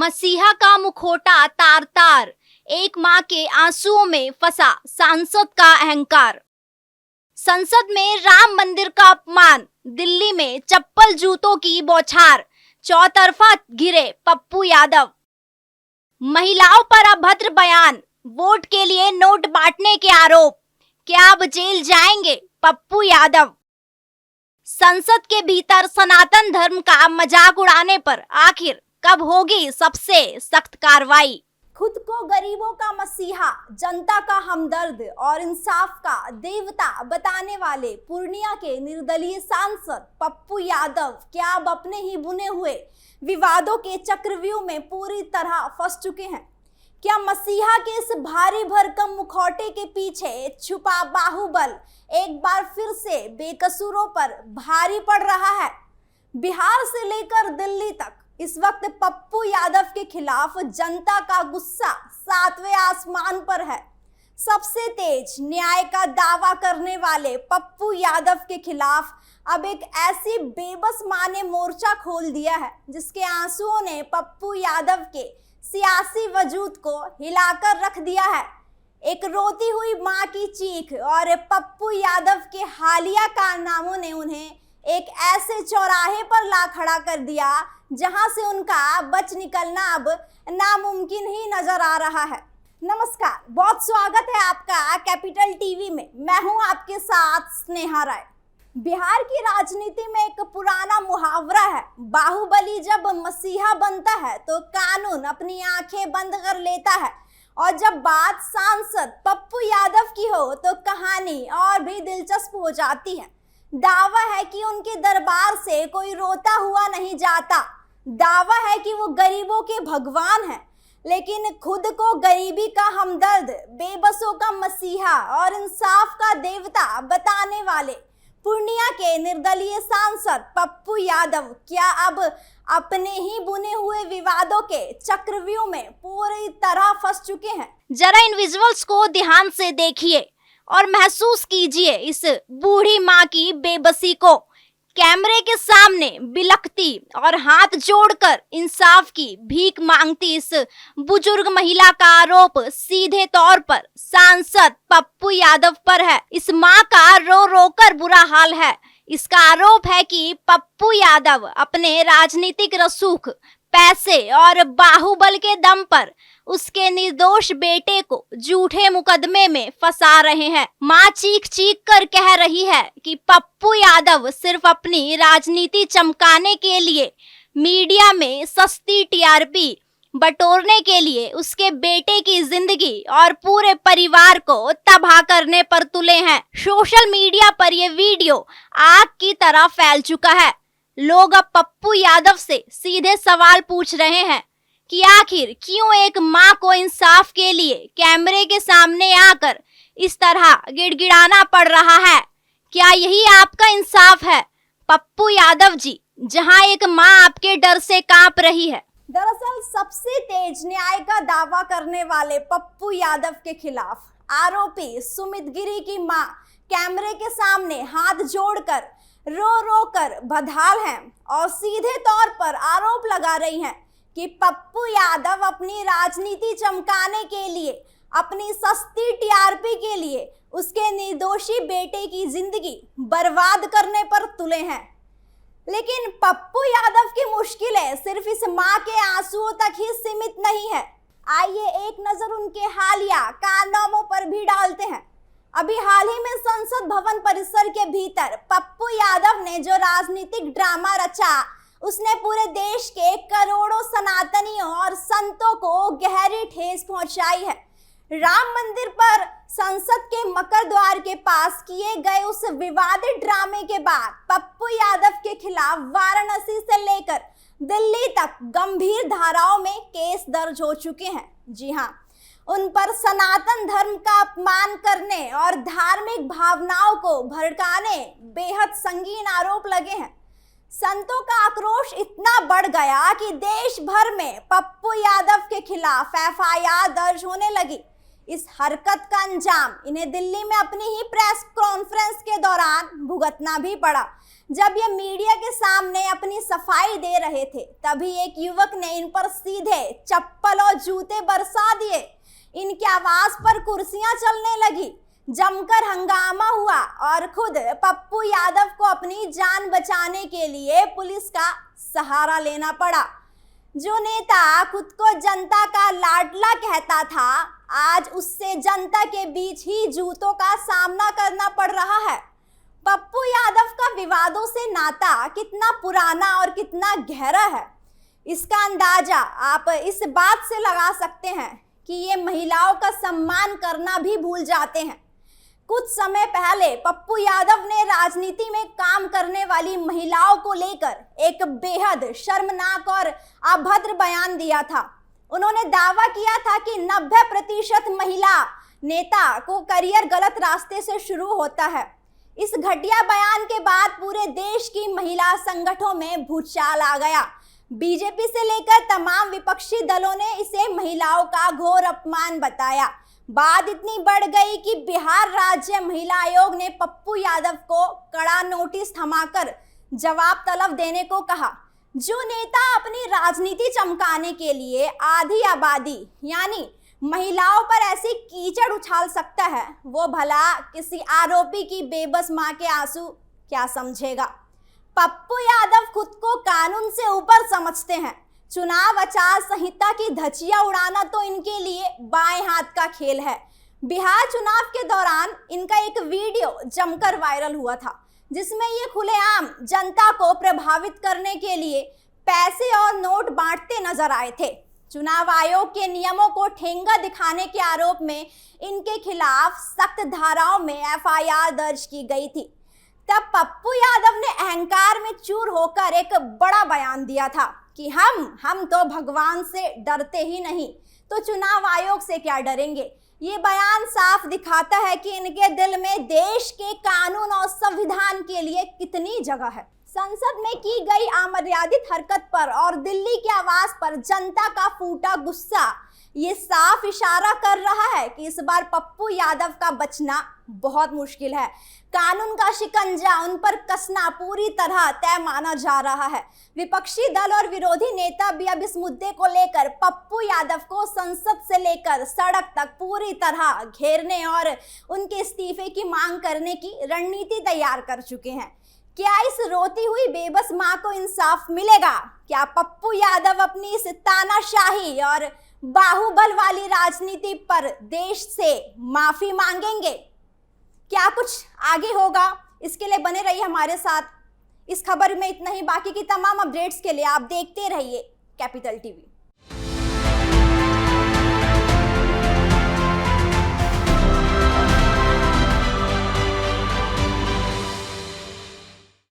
मसीहा का मुखौटा तार तार, एक मां के आंसुओं में फंसा सांसद का अहंकार। संसद में राम मंदिर का अपमान, दिल्ली में चप्पल जूतों की बौछार, चौतरफा घिरे पप्पू यादव। महिलाओं पर अभद्र बयान, वोट के लिए नोट बांटने के आरोप, क्या अब जेल जाएंगे पप्पू यादव। संसद के भीतर सनातन धर्म का मजाक उड़ाने पर आखिर कब होगी सबसे सख्त कार्रवाई। खुद को गरीबों का मसीहा, जनता का हमदर्द और इंसाफ का देवता बताने वाले पूर्णिया के निर्दलीय सांसद पप्पू यादव क्या अब अपने ही बुने हुए विवादों के चक्रव्यूह में पूरी तरह फंस चुके हैं। क्या मसीहा के इस भारी भरकम मुखौटे के पीछे छुपा बाहुबल एक बार फिर से बेकसूरों पर भारी पड़ रहा है। बिहार से लेकर दिल्ली तक इस वक्त पप्पू यादव के खिलाफ जनता का गुस्सा 7वें आसमान पर है। सबसे तेज न्याय का दावा करने वाले पप्पू यादव के खिलाफ अब एक ऐसी बेबस मां ने मोर्चा खोल दिया है जिसके आंसुओं ने पप्पू यादव के सियासी वजूद को हिलाकर रख दिया है। एक रोती हुई मां की चीख और पप्पू यादव के हालिया कारनामों ने उन्हें एक ऐसे चौराहे पर ला खड़ा कर दिया जहां से उनका बच निकलना अब नामुमकिन ही नजर आ रहा है। नमस्कार, बहुत स्वागत है आपका कैपिटल टीवी में। मैं हूं आपके साथ स्नेहा राय। बिहार की राजनीति में एक पुराना मुहावरा है, बाहुबली जब मसीहा बनता है तो कानून अपनी आंखें बंद कर लेता है, और जब बात सांसद पप्पू यादव की हो तो कहानी और भी दिलचस्प हो जाती है। दावा है कि उनके दरबार से कोई रोता हुआ नहीं जाता, दावा है कि वो गरीबों के भगवान हैं, लेकिन खुद को गरीबी का हमदर्द, बेबसों का मसीहा और इंसाफ का देवता बताने वाले पूर्णिया के निर्दलीय सांसद पप्पू यादव क्या अब अपने ही बुने हुए विवादों के चक्रव्यूह में पूरी तरह फंस चुके हैं। जरा इन विजुअल्स को ध्यान से देखिए और महसूस कीजिए इस बूढ़ी माँ की बेबसी को। कैमरे के सामने बिलखती और हाथ जोड़कर इंसाफ की भीख मांगती इस बुजुर्ग महिला का आरोप सीधे तौर पर सांसद पप्पू यादव पर है। इस मां का रो रो कर बुरा हाल है। इसका आरोप है कि पप्पू यादव अपने राजनीतिक रसूख, पैसे और बाहुबल के दम पर उसके निर्दोष बेटे को झूठे मुकदमे में फंसा रहे हैं। मां चीख चीख कर कह रही है कि पप्पू यादव सिर्फ अपनी राजनीति चमकाने के लिए, मीडिया में सस्ती टीआरपी बटोरने के लिए उसके बेटे की जिंदगी और पूरे परिवार को तबाह करने पर तुले हैं। सोशल मीडिया पर यह वीडियो आग की तरह फैल चुका है। लोग अब पप्पू यादव से सीधे सवाल पूछ रहे हैं कि आखिर क्यों एक मां को इंसाफ के लिए कैमरे के सामने आकर इस तरह गिड़गिड़ाना पड़ रहा है। क्या यही आपका इंसाफ है पप्पू यादव जी, जहां एक मां आपके डर से कांप रही है। दरअसल सबसे तेज न्याय का दावा करने वाले पप्पू यादव के खिलाफ आरोपी सुमित गिरी की मां कैमरे के सामने हाथ जोड़कर रो रो कर बदहाल हैं और सीधे तौर पर आरोप लगा रही हैं कि पप्पू यादव अपनी राजनीति चमकाने के लिए, अपनी सस्ती टीआरपी के लिए उसके निर्दोषी बेटे की जिंदगी बर्बाद करने पर तुले हैं। लेकिन पप्पू यादव की मुश्किलें सिर्फ इस मां के आंसुओं तक ही सीमित नहीं है। आइए एक नजर उनके हालिया कारनामों पर भी डालते हैं। अभी हाल ही में संसद भवन परिसर के भीतर पप्पू यादव ने जो राजनीतिक ड्रामा रचा, उसने पूरे देश के करोड़ों सनातनियों और संतों को गहरी ठेस पहुंचाई है। राम मंदिर पर संसद के मकर द्वार के पास किए गए उस विवादित ड्रामे के बाद पप्पू यादव के खिलाफ वाराणसी से लेकर दिल्ली तक गंभीर धाराओं में केस दर्ज हो चुके हैं। जी हाँ, उन पर सनातन धर्म का अपमान करने और धार्मिक भावनाओं को भड़काने बेहद संगीन आरोप लगे हैं। संतों का आक्रोश इतना बढ़ गया कि देश भर में पप्पू यादव के खिलाफ एफआईआर दर्ज होने लगी। इस हरकत का अंजाम इन्हें दिल्ली में अपनी ही प्रेस कॉन्फ्रेंस के दौरान भुगतना भी पड़ा। जब ये मीडिया के सामने अपनी सफाई दे रहे थे, तभी एक युवक ने इन पर सीधे चप्पल और जूते बरसा दिए। इनके आवाज पर कुर्सियां चलने लगी, जमकर हंगामा हुआ और खुद पप्पू यादव को अपनी जान बचाने के लिए पुलिस का सहारा लेना पड़ा। जो नेता खुद को जनता का लाडला कहता था, आज उससे जनता के बीच ही जूतों का सामना करना पड़ रहा है। पप्पू यादव का विवादों से नाता कितना पुराना और कितना गहरा है, इसका अंदाजा आप इस बात से लगा सकते हैं कि ये महिलाओं का सम्मान करना भी भूल जाते हैं। कुछ समय पहले पप्पू यादव ने राजनीति में काम करने वाली महिलाओं को लेकर एक बेहद शर्मनाक और अभद्र बयान दिया था। उन्होंने दावा किया था कि 90% महिला नेता को करियर गलत रास्ते से शुरू होता है। इस घटिया बयान के बाद पूरे देश की महिला संगठनों में भूचाल आ गया। बीजेपी से लेकर तमाम विपक्षी दलों ने इसे महिलाओं का घोर अपमान बताया। बात इतनी बढ़ गई कि बिहार राज्य महिला आयोग ने पप्पू यादव को कड़ा नोटिस थमाकर जवाब तलब देने को कहा। जो नेता अपनी राजनीति चमकाने के लिए आधी आबादी यानी महिलाओं पर ऐसी कीचड़ उछाल सकता है, वो भला किसी आरोपी की बेबस मां के आंसू क्या समझेगा। पप्पू यादव खुद को कानून से ऊपर समझते हैं। चुनाव आचार संहिता की धज्जियां उड़ाना तो इनके लिए बाएं हाथ का खेल है। बिहार चुनाव के दौरान इनका एक वीडियो जमकर वायरल हुआ था, जिसमें ये खुलेआम जनता को प्रभावित करने के लिए पैसे और नोट बांटते नजर आए थे। चुनाव आयोग के नियमों को ठेंगा दिखाने के आरोप में इनके खिलाफ सख्त धाराओं में एफआईआर दर्ज की गई थी। तब पप्पू यादव ने अहंकार में चूर होकर एक बड़ा बयान दिया था कि हम तो भगवान से डरते ही नहीं, तो चुनाव आयोग से क्या डरेंगे। ये बयान साफ दिखाता है कि इनके दिल में देश के कानून और संविधान के लिए कितनी जगह है। संसद में की गई अमर्यादित हरकत पर और दिल्ली के आवाज पर जनता का फूटा गुस्सा ये साफ इशारा कर रहा है कि इस बार पप्पू यादव का बचना बहुत मुश्किल है। कानून का शिकंजा उन पर कसना पूरी तरह तय माना जा रहा है। विपक्षी दल और विरोधी नेता भी अब इस मुद्दे को लेकर पप्पू यादव को संसद से लेकर सड़क तक पूरी तरह घेरने और उनके इस्तीफे की मांग करने की रणनीति तैयार कर चुके हैं। क्या इस रोती हुई बेबस मां को इंसाफ मिलेगा? क्या पप्पू यादव अपनी इस तानाशाही और बाहुबल वाली राजनीति पर देश से माफी मांगेंगे? क्या कुछ आगे होगा? इसके लिए बने रहिए हमारे साथ। इस खबर में इतना ही। बाकी की तमाम अपडेट्स के लिए आप देखते रहिए कैपिटल टीवी।